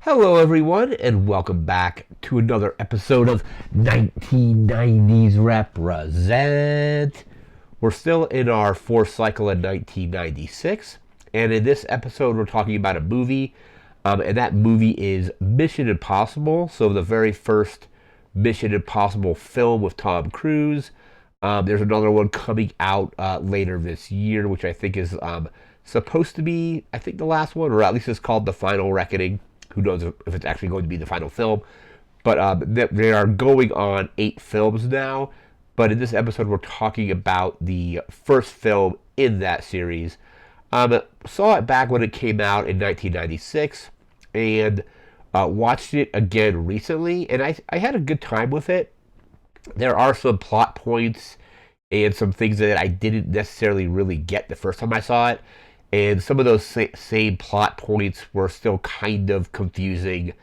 Hello, everyone, and welcome back to another episode of 1990's Represent. We're still in our fourth cycle in 1996, and in this episode, we're talking about a movie, and that movie is Mission Impossible. So, the very first Mission Impossible film with Tom Cruise. There's another one coming out later this year, which I think is supposed to be, I think, the last one, or at least it's called The Final Reckoning. Who knows if it's actually going to be the final film? But they are going on 8 films now. But in this episode, we're talking about the first film in that series. Saw it back when it came out in 1996, and watched it again recently, and I had a good time with it. There are some plot points and some things that I didn't necessarily really get the first time I saw it. And some of those same plot points were still kind of confusing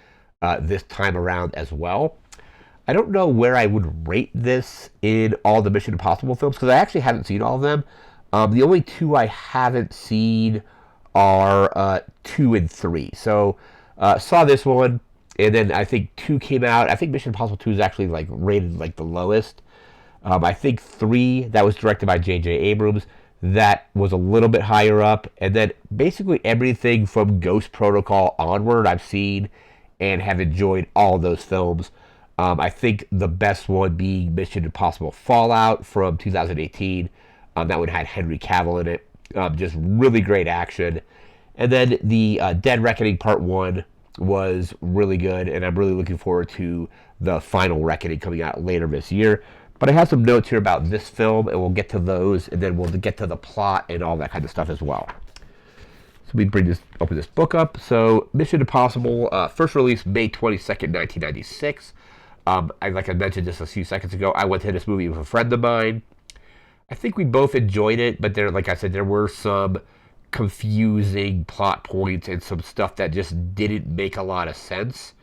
this time around as well. I don't know where I would rate this in all the Mission Impossible films because I actually haven't seen all of them. The only two I haven't seen are 2 and 3. So saw this one, and then I think 2 came out. I think Mission Impossible 2 is actually like rated like the lowest. I think 3, that was directed by J.J. Abrams, that was a little bit higher up. And then basically everything from Ghost Protocol onward I've seen and have enjoyed all those films. I think the best one being Mission Impossible Fallout from 2018. That one had Henry Cavill in it. Just really great action. And then the Dead Reckoning Part 1 was really good, and I'm really looking forward to the Final Reckoning coming out later this year. But I have some notes here about this film, and we'll get to those, and then we'll get to the plot and all that kind of stuff as well. So we open this book up. So Mission Impossible, first release May 22nd, 1996. Like I mentioned just a few seconds ago, I went to this movie with a friend of mine. I think we both enjoyed it, but like I said, there were some confusing plot points and some stuff that just didn't make a lot of sense.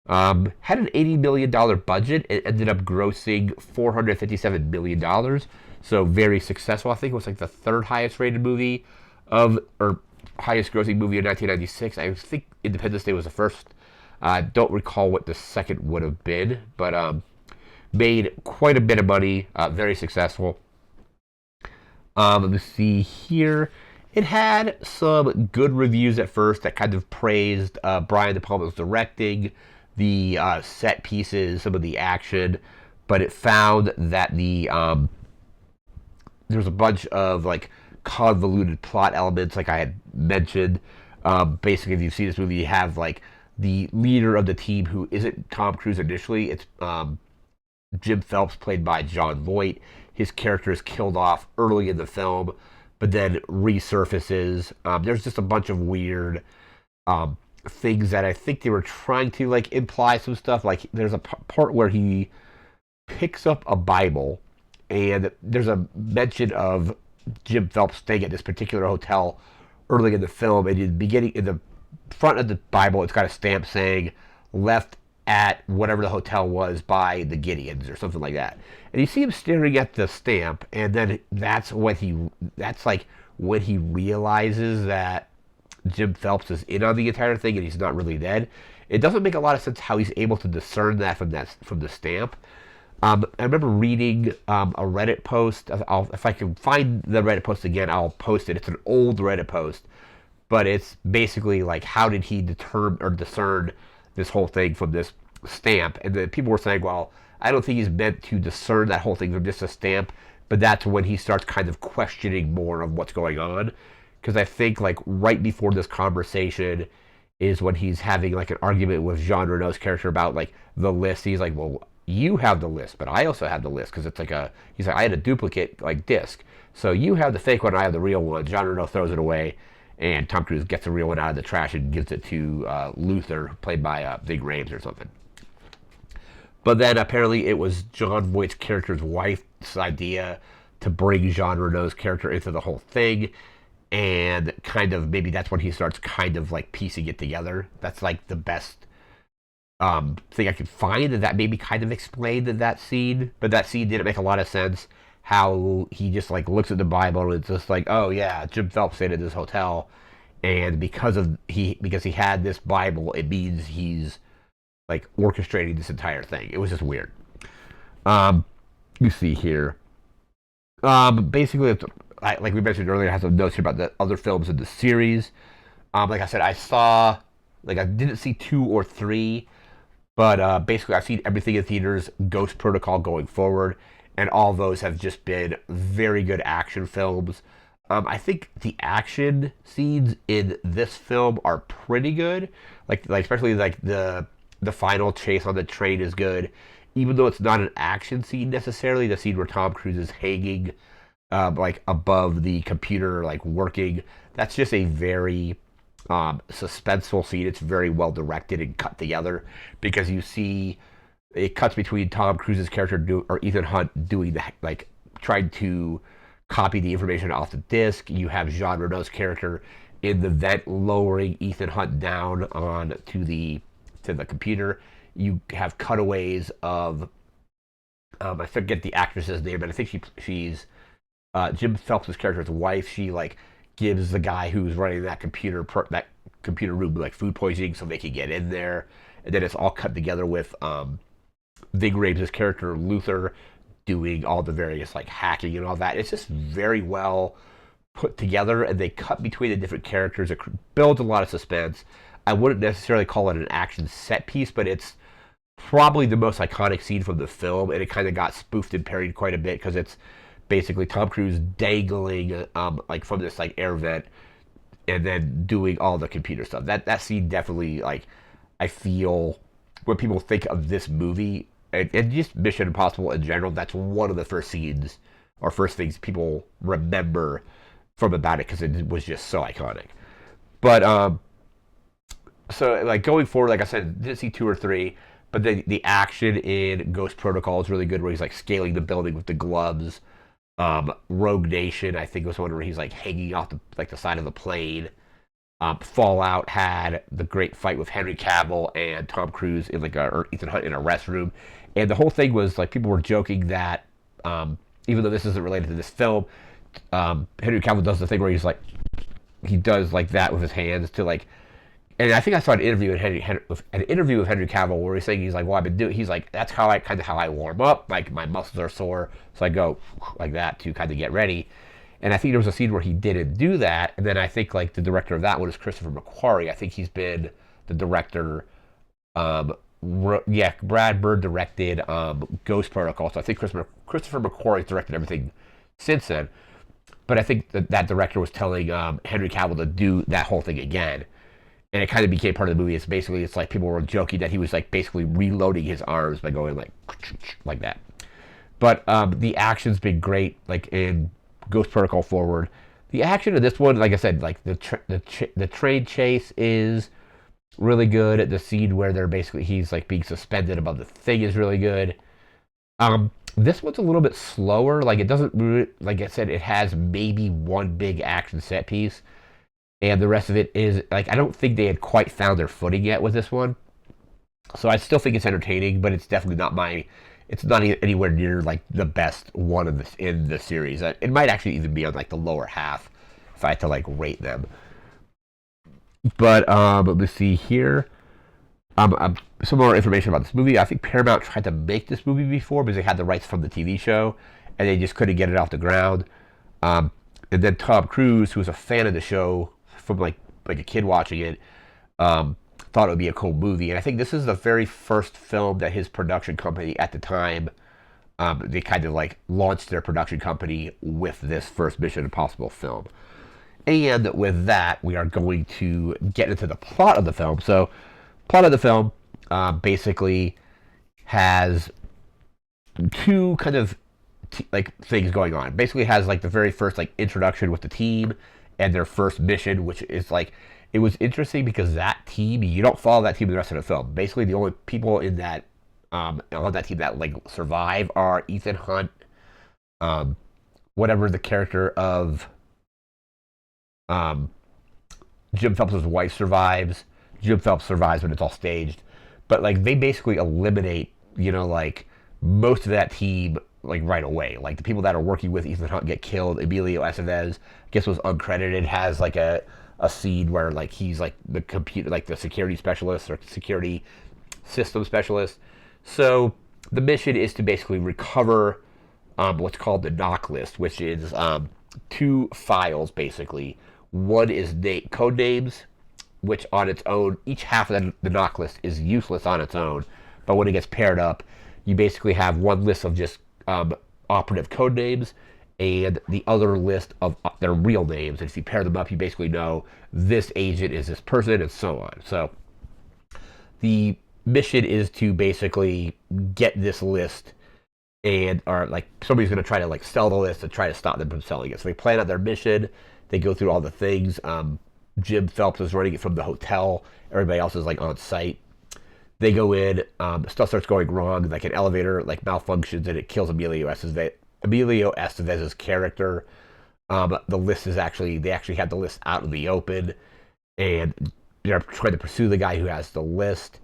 Had an $80 million budget. It ended up grossing $457 million. So very successful. I think it was like the third highest rated movie or highest grossing movie in 1996. I think Independence Day was the first. I don't recall what the second would have been, but made quite a bit of money. Very successful. Let's see here. It had some good reviews at first that kind of praised Brian De Palma's directing, the set pieces, some of the action, but it found that there's a bunch of like convoluted plot elements, like I had mentioned. Basically, if you see this movie, you have like the leader of the team who isn't Tom Cruise initially. It's Jim Phelps, played by John Voight. His character is killed off early in the film, but then resurfaces. There's just a bunch of weird things that I think they were trying to like imply some stuff. Like there's a part where he picks up a Bible, and there's a mention of Jim Phelps staying at this particular hotel early in the film. And in the beginning, in the front of the Bible, it's got a stamp saying "left at whatever the hotel was by the Gideons" or something like that. And you see him staring at the stamp, and then that's like when he realizes that Jim Phelps is in on the entire thing and he's not really dead. It doesn't make a lot of sense how he's able to discern that from the stamp. I remember reading a Reddit post. If I can find the Reddit post again, I'll post it. It's an old Reddit post, but it's basically like, how did he determine or discern this whole thing from this stamp? And the people were saying, well, I don't think he's meant to discern that whole thing from just a stamp, but that's when he starts kind of questioning more of what's going on. Because I think like right before this conversation is when he's having like an argument with Jean Reno's character about like the list. He's like, well, you have the list, but I also have the list, because it's like he's like, I had a duplicate like disc, so you have the fake one, I have the real one. Jean Reno throws it away, and Tom Cruise gets the real one out of the trash and gives it to Luther, played by Ving Rhames or something. But then apparently it was John Voight's character's wife's idea to bring Jean Reno's character into the whole thing. And kind of maybe that's when he starts kind of like piecing it together. That's like the best thing I could find that maybe kind of explained that scene. But that scene didn't make a lot of sense. How he just like looks at the Bible and it's just like, oh yeah, Jim Phelps stayed at this hotel, and because he had this Bible, it means he's like orchestrating this entire thing. It was just weird. Um, you see here. Basically, like we mentioned earlier, I have some notes here about the other films in the series. Like I said, I didn't see 2 or 3, but basically I've seen everything in theaters. Ghost Protocol going forward, and all those have just been very good action films. I think the action scenes in this film are pretty good. Like especially like the final chase on the train is good, even though it's not an action scene necessarily. The scene where Tom Cruise is hanging, like above the computer, like working. That's just a very suspenseful scene. It's very well directed and cut together because you see it cuts between Tom Cruise's character or Ethan Hunt doing the like trying to copy the information off the disc. You have Jean Reno's character in the vent lowering Ethan Hunt down on to the computer. You have cutaways of I forget the actress's name, but I think she's Jim Phelps' character's wife. She like gives the guy who's running that computer room like food poisoning so they can get in there, and then it's all cut together with Ving Rhames' character Luther doing all the various like hacking and all that. It's just very well put together, and they cut between the different characters. It builds a lot of suspense. I wouldn't necessarily call it an action set piece, but it's probably the most iconic scene from the film, and it kind of got spoofed and parodied quite a bit because it's basically Tom Cruise dangling like from this like air vent and then doing all the computer stuff. That scene definitely like I feel when people think of this movie and just Mission Impossible in general, that's one of the first scenes or first things people remember from about it because it was just so iconic. But so like going forward, like I said, didn't see 2 or 3, but the action in Ghost Protocol is really good, where he's like scaling the building with the gloves. Rogue Nation, I think, was one where he's like hanging off the side of the plane. Fallout had the great fight with Henry Cavill and Tom Cruise in or Ethan Hunt in a restroom, and the whole thing was like people were joking that even though this isn't related to this film, Henry Cavill does the thing where he does like that with his hands to like. And I think I saw an interview with Henry Cavill where he's saying he's like, well, I've been doing. He's like, that's how I warm up. Like my muscles are sore, so I go like that to kind of get ready. And I think there was a scene where he didn't do that. And then I think like the director of that one is Christopher McQuarrie. I think he's been the director. Brad Bird directed Ghost Protocol. So I think Christopher McQuarrie's directed everything since then. But I think that director was telling Henry Cavill to do that whole thing again. And it kind of became part of the movie. It's like people were joking that he was like basically reloading his arms by going like that. But the action's been great, like in Ghost Protocol forward. The action in this one, like I said, like the train chase is really good. The scene where he's like being suspended above the thing is really good. This one's a little bit slower. Like it doesn't, like I said, it has maybe one big action set piece. And the rest of it is like I don't think they had quite found their footing yet with this one, so I still think it's entertaining, but it's definitely it's not anywhere near like the best one in the series. It might actually even be on like the lower half if I had to like rate them. But let's see here. Some more information about this movie. I think Paramount tried to make this movie before because they had the rights from the TV show, and they just couldn't get it off the ground. And then Tom Cruise, who was a fan of the show from like a kid watching it, thought it would be a cool movie. And I think this is the very first film that his production company at the time, they kind of like launched their production company with this first Mission Impossible film. And with that, we are going to get into the plot of the film. So, plot of the film basically has two kind of like things going on. Basically has like the very first like introduction with the team and their first mission, which is like, it was interesting because that team, you don't follow that team the rest of the film. Basically the only people in that on that team that like survive are Ethan Hunt, whatever the character of Jim Phelps' wife survives. Jim Phelps survives when it's all staged, but like they basically eliminate like most of that team like right away. Like the people that are working with Ethan Hunt get killed. Emilio Estevez, I guess, was uncredited, has like a a scene where like he's like the computer, like the security specialist or security system specialist. So the mission is to basically recover what's called the knock list, which is two files basically. One is code names, which on its own, each half of the knock list is useless on its own. But when it gets paired up, you basically have one list of just operative code names and the other list of their real names. And if you pair them up, you basically know this agent is this person and so on. So the mission is to basically get this list and or like somebody's going to try to like sell the list and try to stop them from selling it. So they plan out their mission. They go through all the things. Jim Phelps is running it from the hotel. Everybody else is like on site. They go in. Stuff starts going wrong. Like an elevator like malfunctions and it kills Emilio Estevez's character. The list is they actually had the list out in the open, and they're trying to pursue the guy who has the list.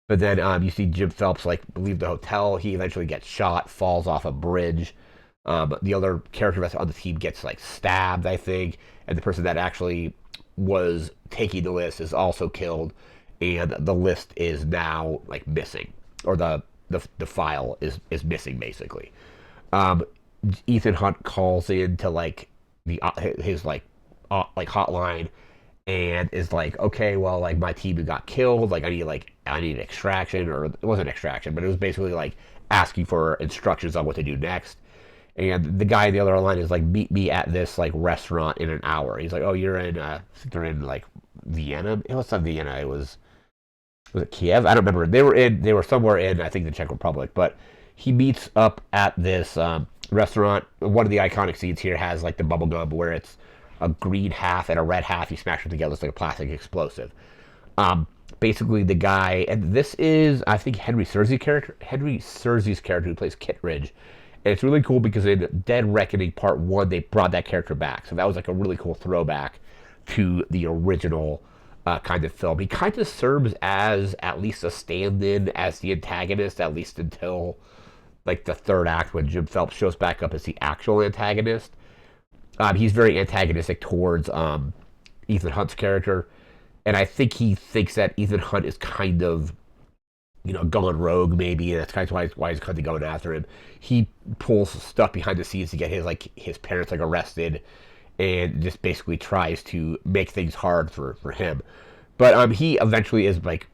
But then you see Jim Phelps like leave the hotel. He eventually gets shot, falls off a bridge. The other character on the team gets like stabbed, I think, and the person that actually was taking the list is also killed, and the list is now like missing, or the file is missing basically. Ethan Hunt calls in to like his like hotline and is like, okay, well, like my team got killed, like I need extraction, or it wasn't extraction, but it was basically like asking for instructions on what to do next. And the guy on the other line is like, meet me at this like restaurant in an hour. He's like, oh, you're in they're in like Vienna. It was not Vienna. Was it Kiev? I don't remember. They were somewhere in, I think, the Czech Republic. But he meets up at this restaurant. One of the iconic scenes here has like the bubble gum where it's a green half and a red half. You smash them together. It's like a plastic explosive. Basically, the guy, and this is, I think, Henry Cersei's character who plays Kittredge. And it's really cool because in Dead Reckoning Part 1, they brought that character back. So that was like a really cool throwback to the original kind of film. He kind of serves as at least a stand-in as the antagonist, at least until like the third act when Jim Phelps shows back up as the actual antagonist. He's very antagonistic towards Ethan Hunt's character. And I think he thinks that Ethan Hunt is kind of, gone rogue maybe, and that's kind of why he's kind of going after him. He pulls stuff behind the scenes to get his parents like arrested, and just basically tries to make things hard for him. But he eventually is like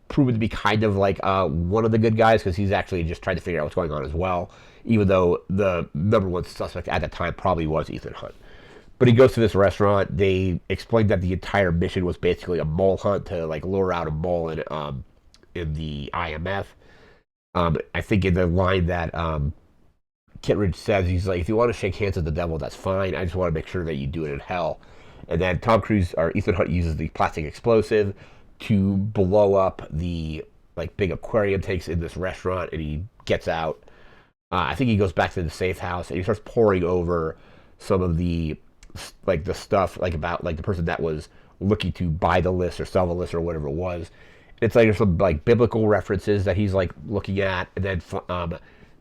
proven to be kind of like one of the good guys, because he's actually just trying to figure out what's going on as well, even though the number one suspect at the time probably was Ethan Hunt. But he goes to this restaurant. They explained that the entire mission was basically a mole hunt to like lure out a mole in the IMF. I think in the line that Kittredge says, he's like, if you want to shake hands with the devil, that's fine. I just want to make sure that you do it in hell. And then Ethan Hunt uses the plastic explosive to blow up the like big aquarium tanks in this restaurant, and he gets out. I think he goes back to the safe house and he starts pouring over some of the stuff like about like the person that was looking to buy the list or sell the list or whatever it was. It's like there's some like biblical references that he's like looking at, and then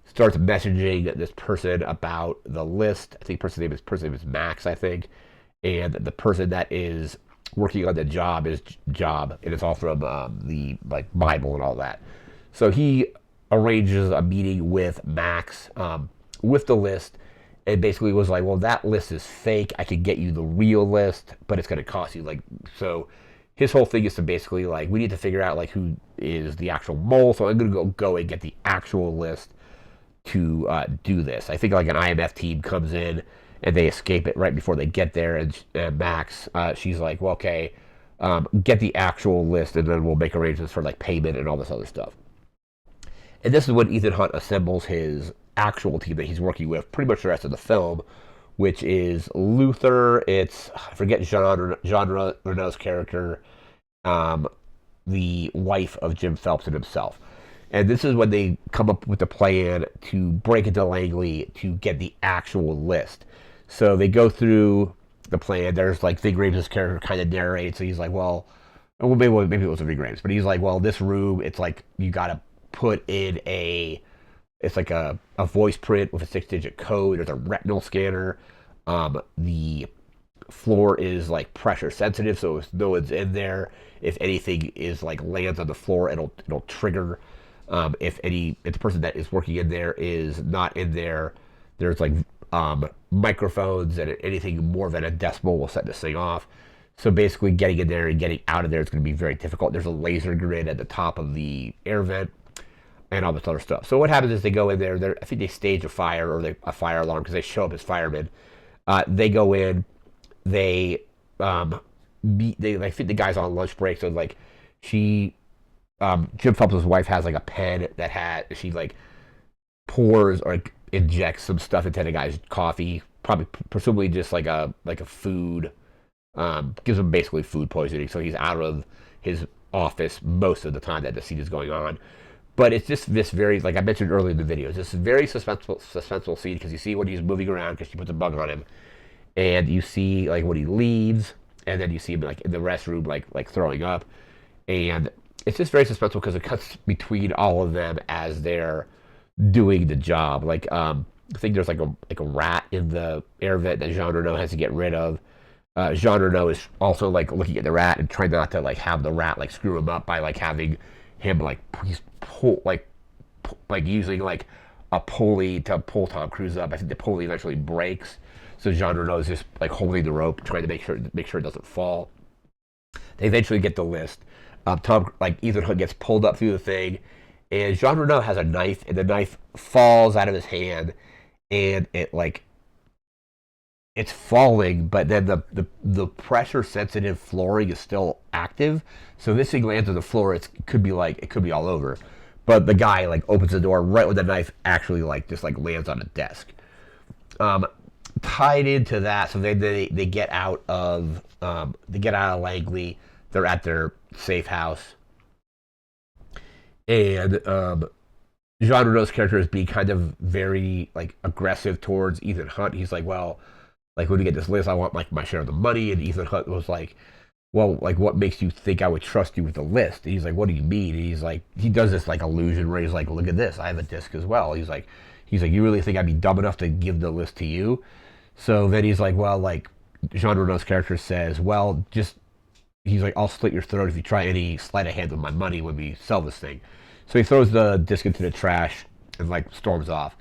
starts messaging this person about the list. I think the person's name is Max, I think, and the person that is working on the job is Job, and it's all from the like Bible and all that. So he arranges a meeting with Max with the list, and basically was like, well, that list is fake. I could get you the real list, but it's going to cost you like so. His whole thing is to basically like, we need to figure out like who is the actual mole. So I'm going to go and get the actual list to do this. I think like an IMF team comes in and they escape it right before they get there. And Max, she's like, well, okay, get the actual list and then we'll make arrangements for like payment and all this other stuff. And this is when Ethan Hunt assembles his actual team that he's working with pretty much the rest of the film, which is Luther. It's, I forget Jean Reno's character, the wife of Jim Phelps and himself. And this is when they come up with a plan to break into Langley to get the actual list. So they go through the plan. There's like Ving Rhames' character kind of narrates. So he's like, well maybe it wasn't Ving Rhames, but he's like, well, this room, it's like you got to put in it's like a voice print with a 6-digit code. There's a retinal scanner. The floor is like pressure sensitive, so if no one's in there, if anything is like lands on the floor, it'll trigger. If the person that is working in there is not in there, there's like microphones, and anything more than a decibel will set this thing off. So basically, getting in there and getting out of there is going to be very difficult. There's a laser grid at the top of the air vent and all this other stuff. So what happens is they go in there. I think they stage a fire or a fire alarm because they show up as firemen. They go in. They I think the guy's on lunch break. So like Jim Phelps' wife has like a pen that she like pours or like, injects some stuff into the guy's coffee. Probably presumably just like a food. Gives him basically food poisoning, so he's out of his office most of the time that the scene is going on. But it's just this very, like I mentioned earlier in the video, it's this very suspenseful scene because you see when he's moving around because she puts a bug on him, and you see like when he leaves, and then you see him like in the restroom like throwing up, and it's just very suspenseful because it cuts between all of them as they're doing the job. Like I think there's like a rat in the air vent that Jean Reno has to get rid of. Jean Reno is also like looking at the rat and trying not to like have the rat like screw him up by like having him like he's using like a pulley to pull Tom Cruise up. I think the pulley eventually breaks, so Jean Reno is just like holding the rope, trying to make sure it doesn't fall. They eventually get the list. Ethan Hunt gets pulled up through the thing, and Jean Reno has a knife, and the knife falls out of his hand, and it's falling, but then the pressure sensitive flooring is still active. So this thing lands on the floor. It could be all over. But the guy like opens the door right when the knife actually like just like lands on a desk. Tied into that, so they get out of Langley. They're at their safe house, and Jean Reno's character is being kind of very like aggressive towards Ethan Hunt. He's like, well, like when we get this list, I want like my share of the money. And Ethan Hunt was like, well, like what makes you think I would trust you with the list? And he's like, what do you mean? And he's like, he does this like illusion where he's like, look at this, I have a disc as well. He's like, you really think I'd be dumb enough to give the list to you? So then he's like, well, like Jean Reno's character says, well, he's like, I'll slit your throat if you try any sleight of hand with my money when we sell this thing. So he throws the disc into the trash and like storms off.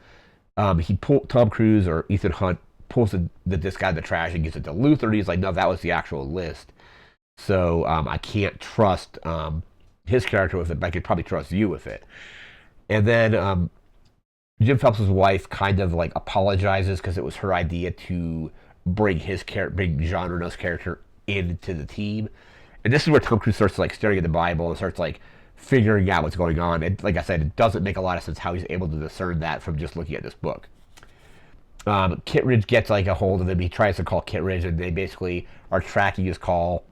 Tom Cruise or Ethan Hunt pulls the disc out of the trash and gives it to Luther. And he's like, no, that was the actual list. So I can't trust his character with it, but I could probably trust you with it. And then Jim Phelps' wife kind of like apologizes because it was her idea to bring Jean Reno's character into the team. And this is where Tom Cruise starts like staring at the Bible and starts like figuring out what's going on. And like I said, it doesn't make a lot of sense how he's able to discern that from just looking at this book. Kittredge gets like a hold of him. He tries to call Kittredge, and they basically are tracking his call,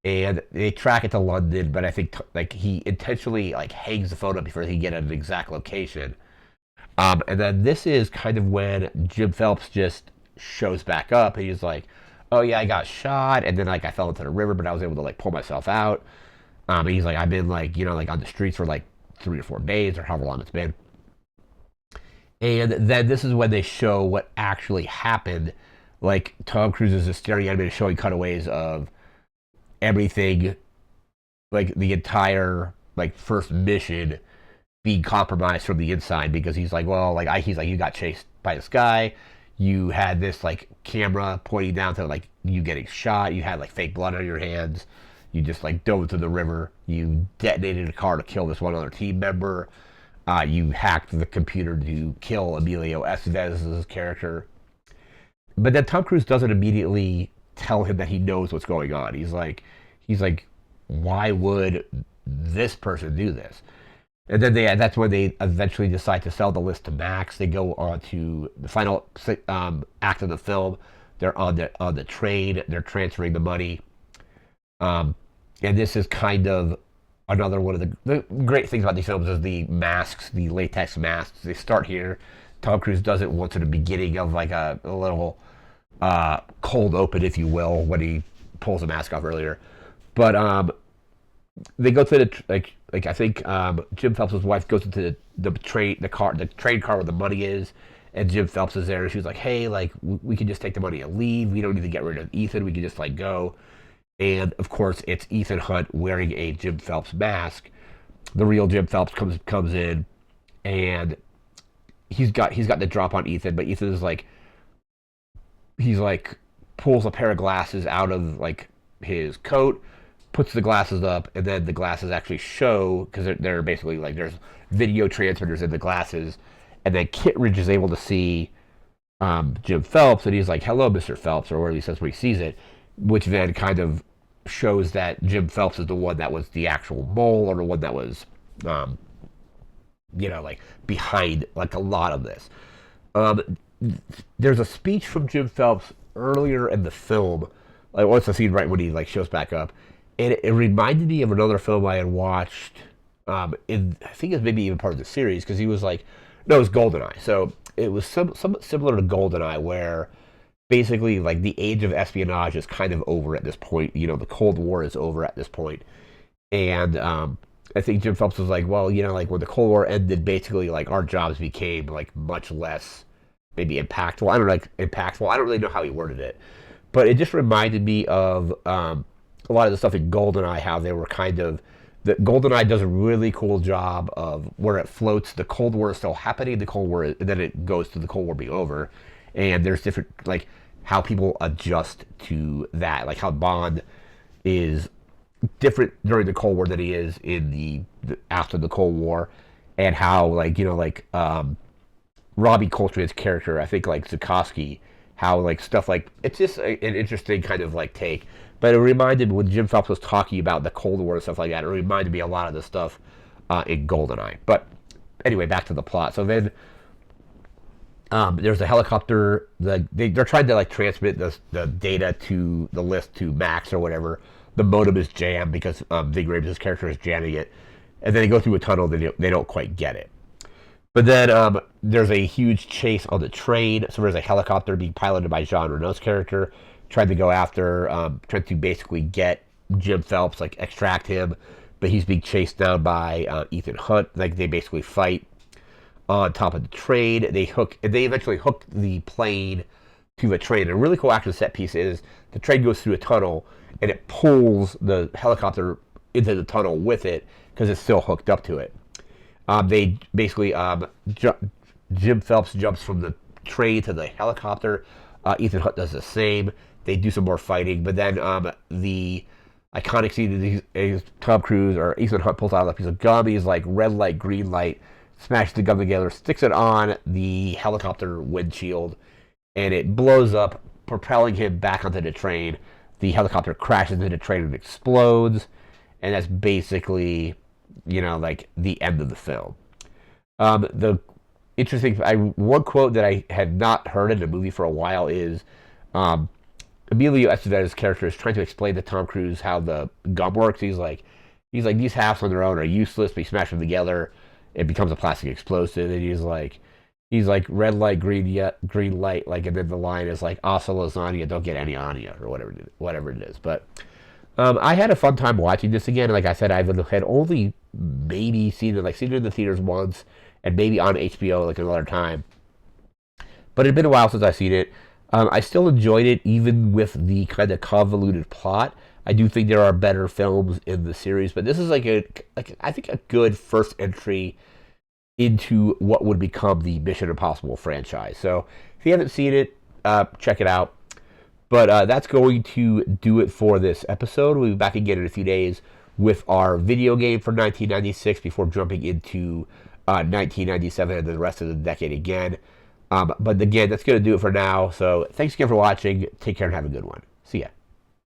and they track it to London. But I think like he intentionally like hangs the phone up before he can get an exact location. And then this is kind of when Jim Phelps just shows back up. And he's like, "Oh yeah, I got shot, and then like I fell into the river, but I was able to like pull myself out." And he's like, "I've been like like on the streets for like 3 or 4 days or however long it's been." And then this is when they show what actually happened. Like Tom Cruise is just staring at him and showing cutaways of everything, like the entire like first mission being compromised from the inside, because he's like, well, like he's like, you got chased by this guy, you had this like camera pointing down to like you getting shot, you had like fake blood on your hands, you just like dove into the river, you detonated a car to kill this one other team member. You hacked the computer to kill Emilio Estevez's character. But then Tom Cruise doesn't immediately tell him that he knows what's going on. He's like, why would this person do this? And then that's when they eventually decide to sell the list to Max. They go on to the final act of the film. They're on the train. They're transferring the money. And this is kind of another one of the great things about these films is the masks, the latex masks. They start here. Tom Cruise does it once at the beginning of like a little cold open, if you will, when he pulls the mask off earlier. But they go to the I think Jim Phelps' wife goes into the train car where the money is, and Jim Phelps is there, and she was like, "Hey, like we can just take the money and leave. We don't need to get rid of Ethan. We can just like go." And of course, it's Ethan Hunt wearing a Jim Phelps mask. The real Jim Phelps comes in, and he's got the drop on Ethan, but Ethan is like he's like pulls a pair of glasses out of like his coat, puts the glasses up, and then the glasses actually show because they're basically like there's video transmitters in the glasses, and then Kittredge is able to see Jim Phelps, and he's like, "Hello, Mr. Phelps," or whatever he says when he sees it, which then kind of shows that Jim Phelps is the one that was the actual mole, or the one that was, like behind like a lot of this. Um, there's a speech from Jim Phelps earlier in the film, like what's the scene right when he like shows back up, and it reminded me of another film I had watched. I think it's maybe even part of the series because he was like, no, it was Goldeneye. So it was somewhat similar to Goldeneye, where basically like the age of espionage is kind of over at this point. The Cold War is over at this point, and I think Jim Phelps was like, well, like when the Cold War ended, basically like our jobs became like much less maybe impactful. I don't know, like impactful. I don't really know how he worded it, but it just reminded me of a lot of the stuff in Goldeneye, how they were kind of that Goldeneye does a really cool job of where it floats. The Cold War is still happening. The Cold War, and then it goes to the Cold War being over, and there's different like how people adjust to that, like how Bond is different during the Cold War than he is in the after the Cold War, and how Robbie Coltrane's character, I think like Zukoski, how like stuff like it's just an interesting kind of like take. But it reminded me when Jim Phelps was talking about the Cold War and stuff like that. It reminded me a lot of the stuff in Goldeneye. But anyway, back to the plot. So then there's a helicopter. They're trying to like transmit the data to the list to Max or whatever. The modem is jammed because Ving Rhames' character is jamming it, and then they go through a tunnel. They don't quite get it. But then there's a huge chase on the train. So there's a helicopter being piloted by Jean Reno's character, trying to go after, trying to basically get Jim Phelps, like extract him. But he's being chased down by Ethan Hunt. Like they basically fight on top of the train. They eventually hook the plane to the train. And a really cool action set piece is the train goes through a tunnel and it pulls the helicopter into the tunnel with it because it's still hooked up to it. They basically Jim Phelps jumps from the train to the helicopter. Ethan Hunt does the same. They do some more fighting, but then the iconic scene is Tom Cruise or Ethan Hunt pulls out a piece of gum. He's like red light, green light, smashes the gum together, sticks it on the helicopter windshield, and it blows up, propelling him back onto the train. The helicopter crashes into the train and explodes, and that's basically like the end of the film. The interesting, one quote that I had not heard in the movie for a while is Emilio Estevez's character is trying to explain to Tom Cruise how the gum works. He's like these halves on their own are useless, but you smash them together, it becomes a plastic explosive. And he's like red light, green light, like, and then the line is like asa lasagna, don't get any on you, or whatever it is. But I had a fun time watching this again. Like I said, I've had only maybe seen it in the theaters once, and maybe on HBO like another time. But it'd been a while since I've seen it. I still enjoyed it, even with the kind of convoluted plot. I do think there are better films in the series, but this is I think a good first entry into what would become the Mission Impossible franchise. So if you haven't seen it, check it out. But that's going to do it for this episode. We'll be back again in a few days with our video game for 1996 before jumping into 1997 and the rest of the decade again. But again, that's going to do it for now. So thanks again for watching. Take care and have a good one. See ya.